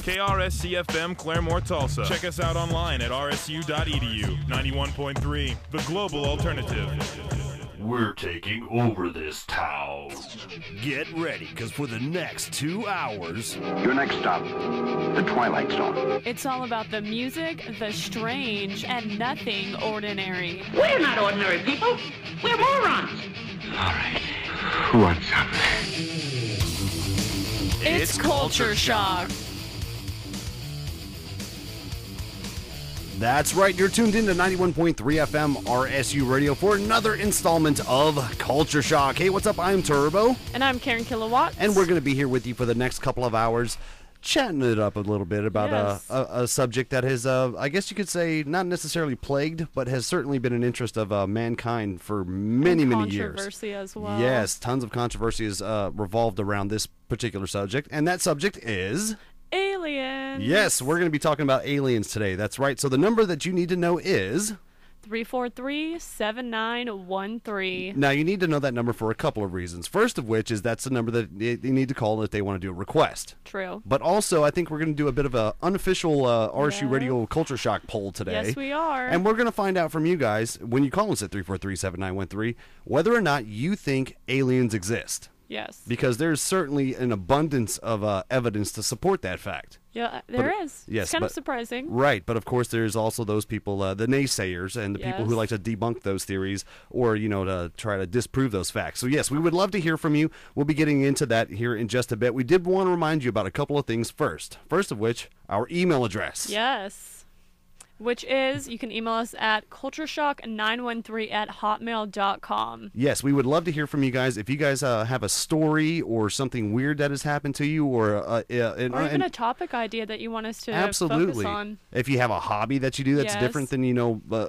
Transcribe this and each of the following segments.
KRSCFM Claremore Tulsa. Check us out online at rsu.edu. 91.3, the global alternative. We're taking over this town. Get ready, because for the next 2 hours... Your next stop, the Twilight Zone. It's all about the music, the strange, and nothing ordinary. We're not ordinary people. We're morons. All right, who wants some? It's Culture Shock. That's right, you're tuned in to 91.3 FM RSU Radio for another installment of Culture Shock. Hey, what's up? I'm TuRbO. And I'm Karen Killowatt. And we're going to be here with you for the next couple of hours, chatting it up a little bit about a subject that has, I guess you could say, not necessarily plagued, but has certainly been an interest of mankind for many years. Controversy as well. Yes, tons of controversy has revolved around this particular subject, and that subject is... aliens. Yes, we're going to be talking about aliens today. That's right. So the number that you need to know is... 343-7913. Now, you need to know that number for a couple of reasons. First of which is that's the number that they need to call if they want to do a request. True. But also, I think we're going to do a bit of an unofficial RSU Radio Culture Shock poll today. Yes, we are. And we're going to find out from you guys, when you call us at 343-7913, whether or not you think aliens exist. Yes. Because there's certainly an abundance of evidence to support that fact. Yeah, there is. Yes, it's kind of surprising. Right, but of course there's also those people, the naysayers, and the people who like to debunk those theories or, to try to disprove those facts. So yes, we would love to hear from you. We'll be getting into that here in just a bit. We did want to remind you about a couple of things first. First of which, our email address. Yes. Which is, you can email us at cultureshock913@hotmail.com. Yes, we would love to hear from you guys. If you guys have a story or something weird that has happened to you, or even a topic idea that you want us to absolutely. focus on. If you have a hobby that you do that's different than,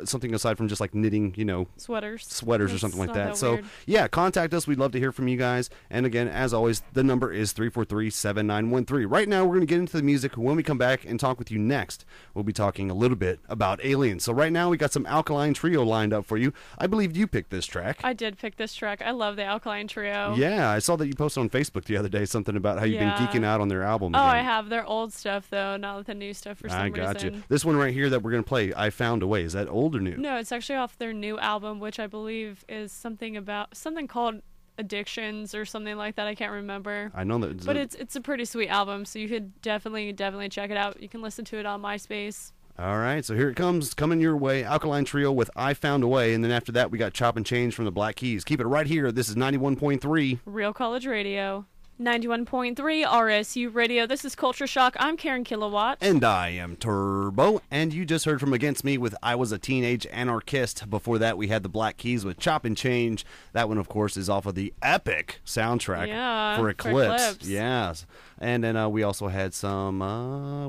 something aside from just like knitting, sweaters or something like that. So, weird. yeah, contact us. We'd love to hear from you guys. And again, as always, the number is 343-7913. Right now, we're going to get into the music. When we come back and talk with you next, we'll be talking a little bit about aliens. So right now we got some Alkaline Trio lined up for you. I believe you picked this track. I did pick this track. I love the Alkaline Trio. Yeah, I saw that you posted on Facebook the other day something about how you've been geeking out on their album again. I have their old stuff though, not the new stuff for some reason. I got you. This one right here that we're going to play, I Found a Way. Is that old or new? No, it's actually off their new album, which I believe is something called Addictions or something like that. I can't remember. I know that. But it's a pretty sweet album, so you could definitely check it out. You can listen to it on MySpace. All right, so here it comes, coming your way, Alkaline Trio with I Found a Way, and then after that we got Chop and Change from the Black Keys. Keep it right here. This is 91.3 Real College Radio. 91.3 RSU Radio. This is Culture Shock. I'm Karen Killowatt. And I am TuRbO. And you just heard from Against Me with I Was a Teenage Anarchist. Before that, we had the Black Keys with Chop and Change. That one, of course, is off of the epic soundtrack for Eclipse. Yes. And then we also had some,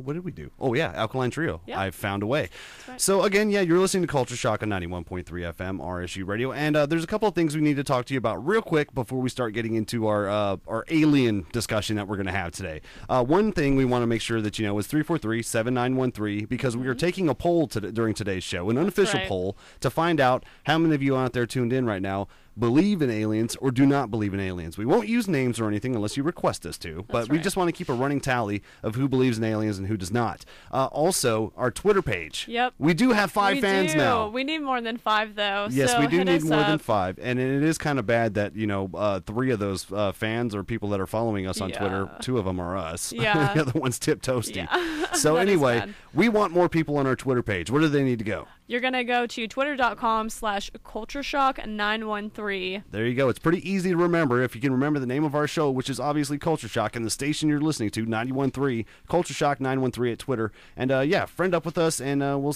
what did we do? Oh, yeah, Alkaline Trio. Yeah. I Found a Way. Right. So, again, you're listening to Culture Shock on 91.3 FM RSU Radio. And there's a couple of things we need to talk to you about real quick before we start getting into our alien discussion that we're going to have today. One thing we want to make sure that you know is 343-7913, because we are taking a poll during today's show, an unofficial poll, to find out how many of you out there tuned in right now believe in aliens or do not believe in aliens. We won't use names or anything unless you request us to, but we just want to keep a running tally of who believes in aliens and who does not. Also, our Twitter page. Yep. We do have 5 fans now. We need more than 5, though. Yes, so we do need more up. than 5, and it is kind of bad that 3 of those fans or people that are following us on Twitter, 2 of them are us. Yeah. The other one's Tip Toasty. Yeah. So anyway, we want more people on our Twitter page. Where do they need to go? You're going to go to twitter.com/cultureshock913. There you go. It's pretty easy to remember if you can remember the name of our show, which is obviously Culture Shock, and the station you're listening to, 91.3, Culture Shock 913 at Twitter. And friend up with us, and we'll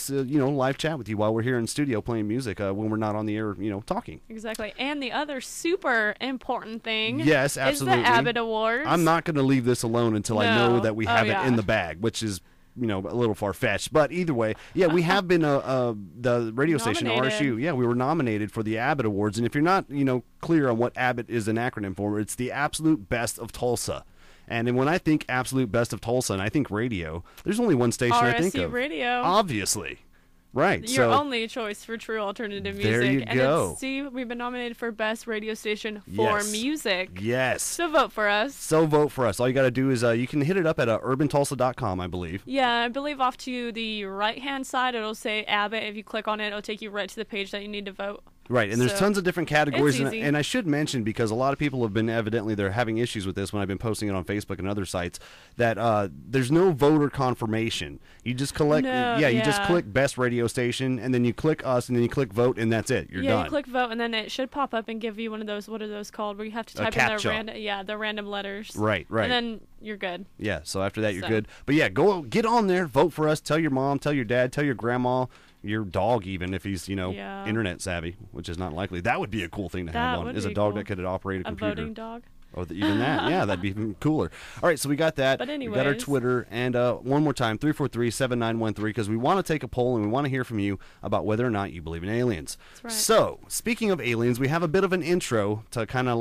live chat with you while we're here in studio playing music when we're not on the air, talking. Exactly. And the other super important thing, yes, absolutely, is the Abbott Awards. I'm not going to leave this alone until I know that we have it in the bag, which is a little far-fetched. But either way, we have been the radio station RSU. Yeah, we were nominated for the Abbott Awards. And if you're not, clear on what Abbott is an acronym for, it's the Absolute Best of Tulsa. And when I think Absolute Best of Tulsa and I think radio, there's only one station I think of. RSU Radio. Obviously. Right. Your only choice for true alternative music. There you go. And see, we've been nominated for Best Radio Station for Music. Yes. So vote for us. So vote for us. All you got to do is you can hit it up at urbantulsa.com, I believe. Yeah, I believe off to the right-hand side, it'll say Abbott. If you click on it, it'll take you right to the page that you need to vote. Right, and there's tons of different categories, it's easy. and I should mention, because a lot of people have been they're having issues with this when I've been posting it on Facebook and other sites, that there's no voter confirmation. You just you just click best radio station, and then you click us, and then you click vote, and that's it. You're done. Yeah, you click vote, and then it should pop up and give you one of those, what are those called, where you have to type in the random letters. Right. And then you're good. Yeah, so after that, you're good. But yeah, get on there, vote for us, tell your mom, tell your dad, tell your grandma, your dog, even if he's internet savvy, which is not likely. That would be a cool thing to have on, is a dog that could operate a computer. A voting dog. Oh, even that. Yeah, that'd be even cooler. All right, so we got that. But anyways, we got our Twitter, and one more time, 343-7913, because we want to take a poll, and we want to hear from you about whether or not you believe in aliens. That's right. So, speaking of aliens, we have a bit of an intro to kind of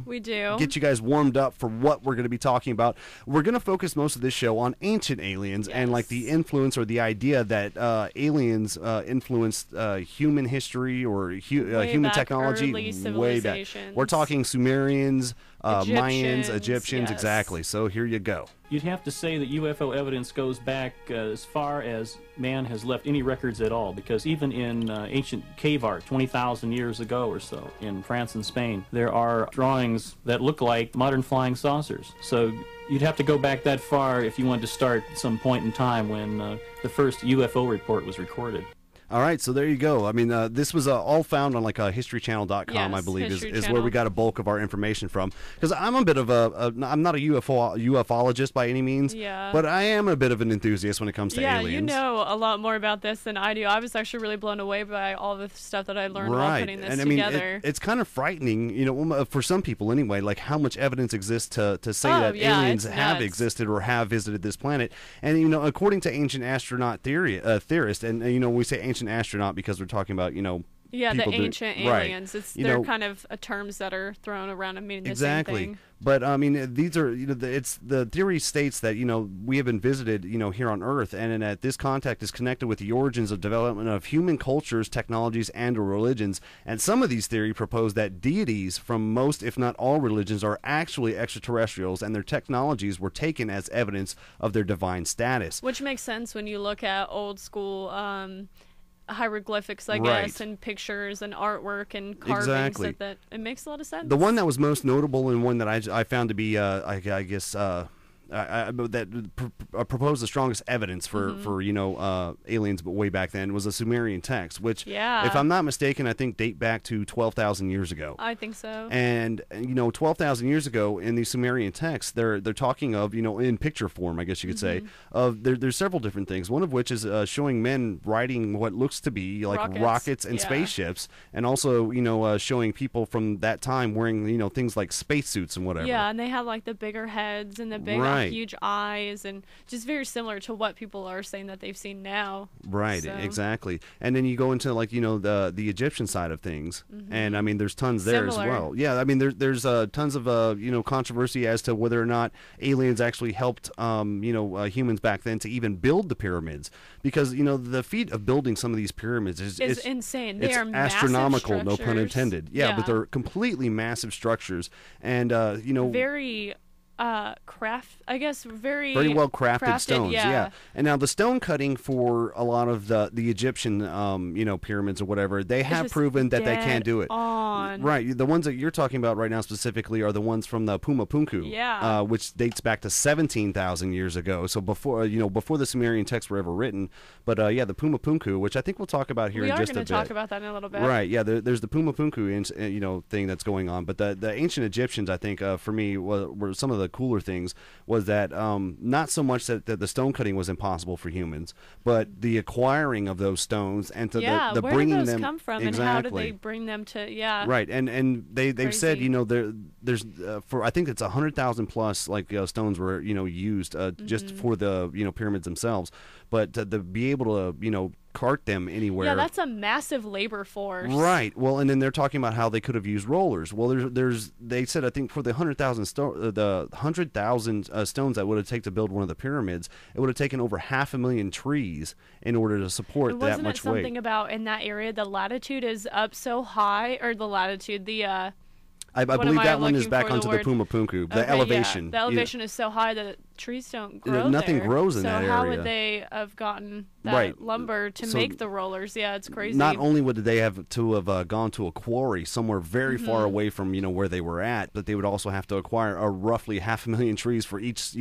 we do. Get you guys warmed up for what we're going to be talking about. We're going to focus most of this show on ancient aliens and the influence or the idea that aliens influenced human history or human technology way back. We're talking Sumerians, Mayans, Egyptians, exactly. So here you go. You'd have to say that UFO evidence goes back as far as man has left any records at all, because even in ancient cave art 20,000 years ago or so in France and Spain, there are drawings that look like modern flying saucers. So you'd have to go back that far if you wanted to start some point in time when the first UFO report was recorded. All right, so there you go. I mean, this was all found on historychannel.com, I believe, is where we got a bulk of our information from. Because I'm a bit of I'm not a ufologist by any means, but I am a bit of an enthusiast when it comes to aliens. Yeah, you know a lot more about this than I do. I was actually really blown away by all the stuff that I learned while putting this together. It's kind of frightening, for some people anyway, like how much evidence exists to say that aliens have existed or have visited this planet. And, according to ancient astronaut theorists, and, we say ancient astronaut because we're talking about the ancient aliens. They're kind of terms that are thrown around and meaning the same thing. But I mean, these are it's the theory states that we have been visited here on Earth, and that this contact is connected with the origins of development of human cultures, technologies, and or religions. And some of these theories propose that deities from most, if not all, religions are actually extraterrestrials, and their technologies were taken as evidence of their divine status. Which makes sense when you look at old school hieroglyphics, I guess, and pictures and artwork and carvings. Exactly. That it makes a lot of sense. The one that was most notable and one that I found to be, I guess, that proposed the strongest evidence for aliens, but way back then was a Sumerian text, which, if I'm not mistaken, I think date back to 12,000 years ago. I think so. And 12,000 years ago in these Sumerian texts, they're talking of in picture form, I guess you could say, of there's several different things. One of which is showing men riding what looks to be like rockets and spaceships, and also showing people from that time wearing things like spacesuits and whatever. Yeah, and they have like the bigger heads and the big huge eyes, and just very similar to what people are saying that they've seen now. Right, exactly. And then you go into the Egyptian side of things, and I mean there's tons there as well. Yeah, I mean there's tons of controversy as to whether or not aliens actually helped humans back then to even build the pyramids, because the feat of building some of these pyramids is insane. They are astronomical, no pun intended. Yeah, but they're completely massive structures, and very very well crafted stones. Yeah. And now the stone cutting for a lot of the Egyptian pyramids or whatever, they have proven that they can do it. Right. The ones that you're talking about right now specifically are the ones from the Pumapunku, which dates back to 17,000 years ago. So before the Sumerian texts were ever written. But the Pumapunku, which I think we'll talk about here in just a bit. We are going to talk about that in a little bit. Right. Yeah. There's the Pumapunku thing that's going on, but the ancient Egyptians, I think, for me, were some of the cooler things was that not so much that the stone cutting was impossible for humans, but the acquiring of those stones and to the where bringing did those them come from and how did they bring them to right. And they've said there's for I think it's 100,000 plus stones were used just for the pyramids themselves, but to be able to cart them anywhere. Yeah, that's a massive labor force. Right. Well, and then they're talking about how they could have used rollers. Well, they said, I think for the 100,000 stones that would have taken to build one of the pyramids, it would have taken over 500,000 trees in order to support that much weight. Wasn't it something about in that area the latitude is up so high, or the latitude, I believe that one is back onto the Pumapunku, the elevation. Yeah. The elevation is so high that trees don't grow Nothing there. grows in that area. So how would they have gotten that lumber to make the rollers? Yeah, it's crazy. Not only would they have to have gone to a quarry somewhere very far away from where they were at, but they would also have to acquire roughly 500,000 trees for each.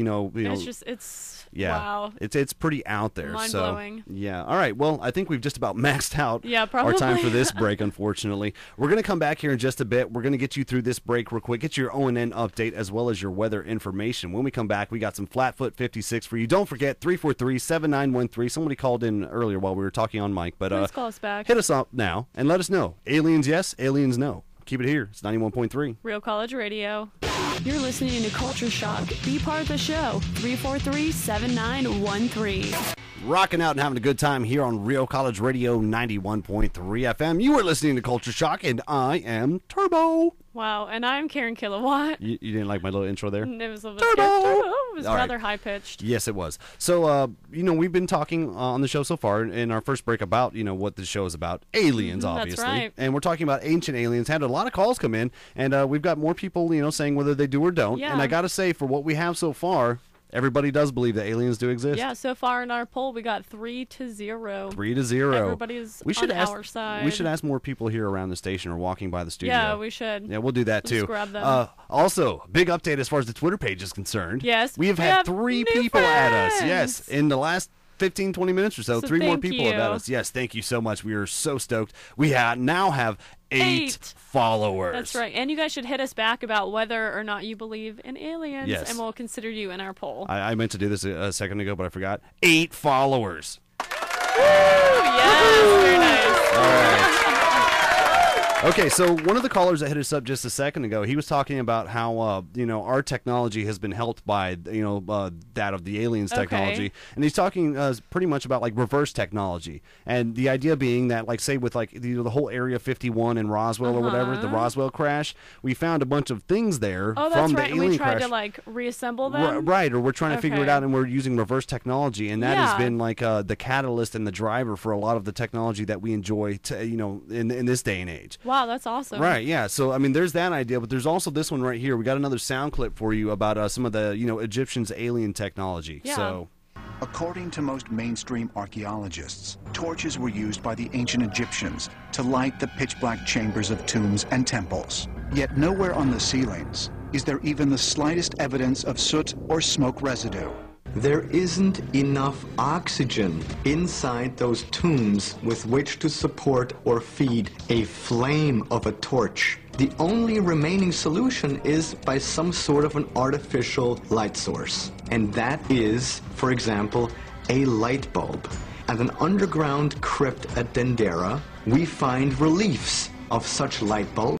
Wow. It's pretty out there. Mind-blowing. So, yeah. All right. Well, I think we've just about maxed out probably. our time for this break, unfortunately. We're going to come back here in just a bit. We're going to get you through this break real quick, get your O&N update as well as your weather information. When we come back, we got some Flatfoot 56 for you. Don't forget, 343-7913. Somebody called in earlier while we were talking on mic. But please call us back. Hit us up now and let us know. Aliens yes, aliens no. Keep it here. It's 91.3. Real College Radio. You're listening to Culture Shock. Be part of the show. 343-7913. Rocking out and having a good time here on Real College Radio 91.3 FM. You are listening to Culture Shock, and I am TuRbO. Wow, and I'm Karen Killowatt. You didn't like my little intro there? It was a little bit TuRbO. It was rather high-pitched. Yes, it was. So, we've been talking on the show so far in our first break about, what the show is about. Aliens, obviously. That's right. And we're talking about ancient aliens. Had a lot of calls come in, and we've got more people, saying whether they do or don't. Yeah. And I got to say, for what we have so far, everybody does believe that aliens do exist. Yeah, so far in our poll, we got 3-0. 3-0. Everybody's on our side. We should ask more people here around the station or walking by the studio. Yeah, we should. Yeah, we'll do that too. Just grab them. Also, big update as far as the Twitter page is concerned. Yes. We have had 3 people at us. Yes, in the last 15, 20 minutes or so. 3 more people have at us. Yes, thank you so much. We are so stoked. We now have 8 followers. That's right. And you guys should hit us back about whether or not you believe in aliens, yes. and we'll consider you in our poll. I meant to do this a second ago, but I forgot. 8 followers. Woo! Yes, very nice. All right. Okay, so one of the callers that hit us up just a second ago, he was talking about how our technology has been helped by that of the aliens technology, and he's talking pretty much about like reverse technology, and the idea being that like say with like the whole Area 51 in Roswell or whatever, the Roswell crash, we found a bunch of things there from the alien and we tried crash. to like reassemble them. Right, or we're trying to figure it out, and we're using reverse technology, and that has been like the catalyst and the driver for a lot of the technology that we enjoy in this day and age. Wow, that's awesome. Right, yeah. So, I mean, there's that idea, but there's also this one right here. We got another sound clip for you about some of the, Egyptians' alien technology. Yeah. So, according to most mainstream archaeologists, torches were used by the ancient Egyptians to light the pitch-black chambers of tombs and temples. Yet nowhere on the ceilings is there even the slightest evidence of soot or smoke residue. There isn't enough oxygen inside those tombs with which to support or feed a flame of a torch. The only remaining solution is by some sort of an artificial light source. And that is, for example, a light bulb. At an underground crypt at Dendera, we find reliefs of such light bulbs.